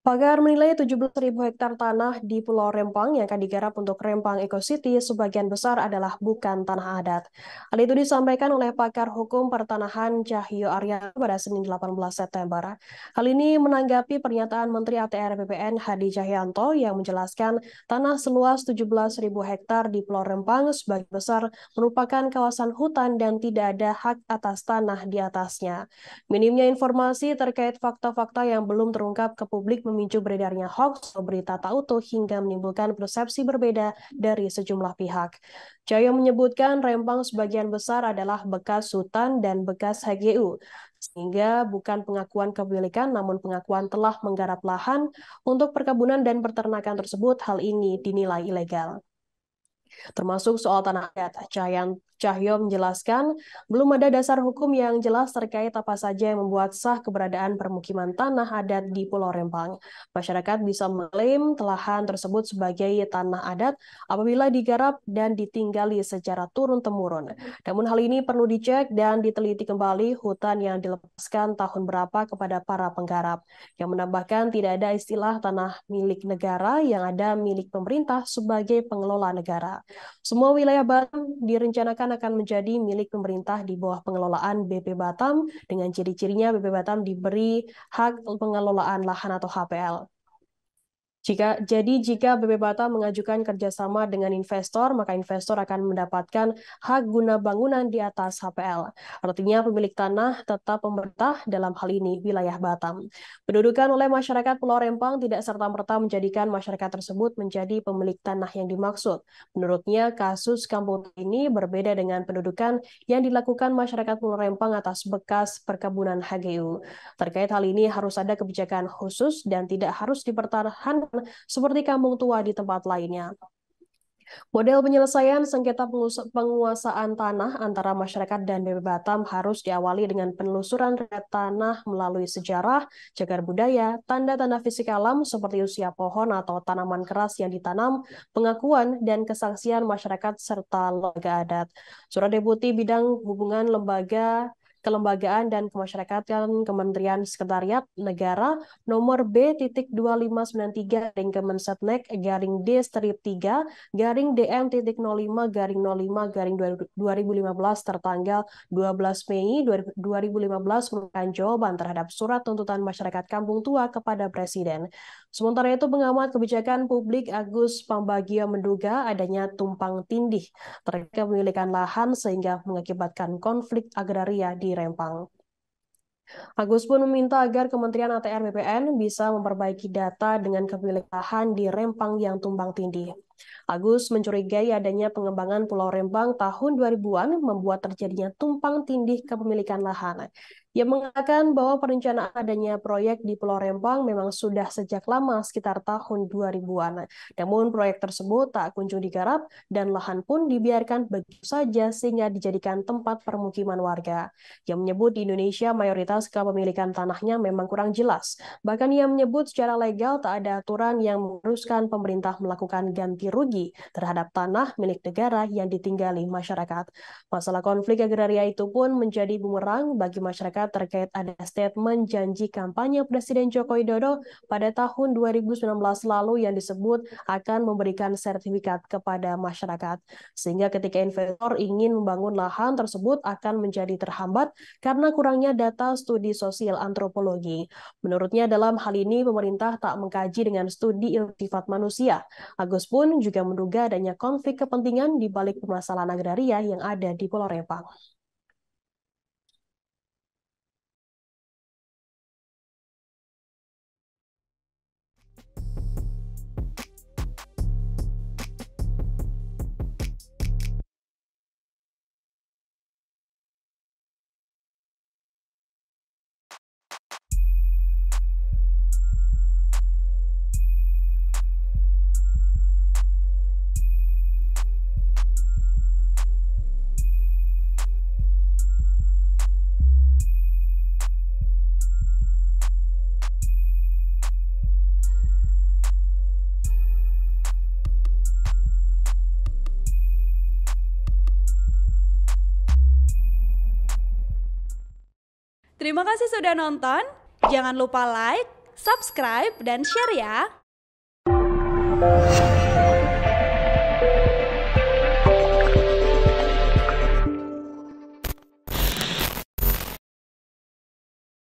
Pagar menilai 17.000 hektar tanah di Pulau Rempang yang akan digarap untuk Rempang Eco City sebagian besar adalah bukan tanah adat. Hal itu disampaikan oleh pakar hukum pertanahan Cahyo Arya pada Senin 18 September. Hal ini menanggapi pernyataan Menteri ATR BPN Hadi Cahyanto yang menjelaskan tanah seluas 17.000 hektar di Pulau Rempang sebagian besar merupakan kawasan hutan dan tidak ada hak atas tanah di atasnya. Minimnya informasi terkait fakta-fakta yang belum terungkap ke publik memicu beredarnya hoax atau berita tak utuh hingga menimbulkan persepsi berbeda dari sejumlah pihak. Jaya menyebutkan Rempang sebagian besar adalah bekas hutan dan bekas HGU, sehingga bukan pengakuan kepemilikan namun pengakuan telah menggarap lahan untuk perkebunan dan peternakan tersebut. Hal ini dinilai ilegal termasuk soal tanah adat. Cahyo menjelaskan, belum ada dasar hukum yang jelas terkait apa saja yang membuat sah keberadaan permukiman tanah adat di Pulau Rempang. Masyarakat bisa mengklaim lahan tersebut sebagai tanah adat apabila digarap dan ditinggali secara turun-temurun. Namun hal ini perlu dicek dan diteliti kembali hutan yang dilepaskan tahun berapa kepada para penggarap. Yang menambahkan tidak ada istilah tanah milik negara, yang ada milik pemerintah sebagai pengelola negara. Semua wilayah Batam direncanakan akan menjadi milik pemerintah di bawah pengelolaan BP Batam dengan ciri-cirinya BP Batam diberi hak pengelolaan lahan atau HPL. Jika BP Batam mengajukan kerjasama dengan investor, maka investor akan mendapatkan hak guna bangunan di atas HPL. Artinya pemilik tanah tetap pemerintah, dalam hal ini wilayah Batam. Pendudukan oleh masyarakat Pulau Rempang tidak serta-merta menjadikan masyarakat tersebut menjadi pemilik tanah yang dimaksud. Menurutnya, kasus kampung ini berbeda dengan pendudukan yang dilakukan masyarakat Pulau Rempang atas bekas perkebunan HGU. Terkait hal ini harus ada kebijakan khusus dan tidak harus dipertahankan seperti kampung tua di tempat lainnya. Model penyelesaian sengketa penguasaan tanah antara masyarakat dan BP Batam harus diawali dengan penelusuran riwayat tanah melalui sejarah, cagar budaya, tanda-tanda fisik alam seperti usia pohon atau tanaman keras yang ditanam, pengakuan dan kesaksian masyarakat serta lembaga adat. Surat Deputi Bidang Hubungan Lembaga Kelembagaan dan Kemasyarakatan Kementerian Sekretariat Negara nomor B.2593 garing Kemensetnek garing D strip 3 garing DM titik 05 garing 05 garing 2015 tertanggal 12 Mei 2015 merupakan jawaban terhadap surat tuntutan masyarakat Kampung Tua kepada Presiden. Sementara itu, pengamat kebijakan publik Agus Pambagio menduga adanya tumpang tindih terkait kepemilikan lahan sehingga mengakibatkan konflik agraria di Rempang. Agus pun meminta agar Kementerian ATR BPN bisa memperbaiki data dengan kepemilikan lahan di Rempang yang tumpang tindih. Agus mencurigai adanya pengembangan Pulau Rempang tahun 2000-an membuat terjadinya tumpang tindih kepemilikan lahan. Ia mengatakan bahwa perencanaan adanya proyek di Pulau Rempang memang sudah sejak lama, sekitar tahun 2000-an. Namun proyek tersebut tak kunjung digarap dan lahan pun dibiarkan begitu saja sehingga dijadikan tempat permukiman warga. Ia menyebut di Indonesia mayoritas kepemilikan tanahnya memang kurang jelas. Bahkan ia menyebut secara legal tak ada aturan yang mengharuskan pemerintah melakukan ganti rugi terhadap tanah milik negara yang ditinggali masyarakat. Masalah konflik agraria itu pun menjadi bumerang bagi masyarakat terkait ada statement janji kampanye Presiden Joko Widodo pada tahun 2019 lalu yang disebut akan memberikan sertifikat kepada masyarakat. Sehingga ketika investor ingin membangun lahan tersebut akan menjadi terhambat karena kurangnya data studi sosial antropologi. Menurutnya dalam hal ini pemerintah tak mengkaji dengan studi ilmu sifat manusia. Agus pun juga menduga adanya konflik kepentingan di balik permasalahan agraria yang ada di Pulau Rempang. Terima kasih sudah nonton. Jangan lupa like, subscribe, dan share ya.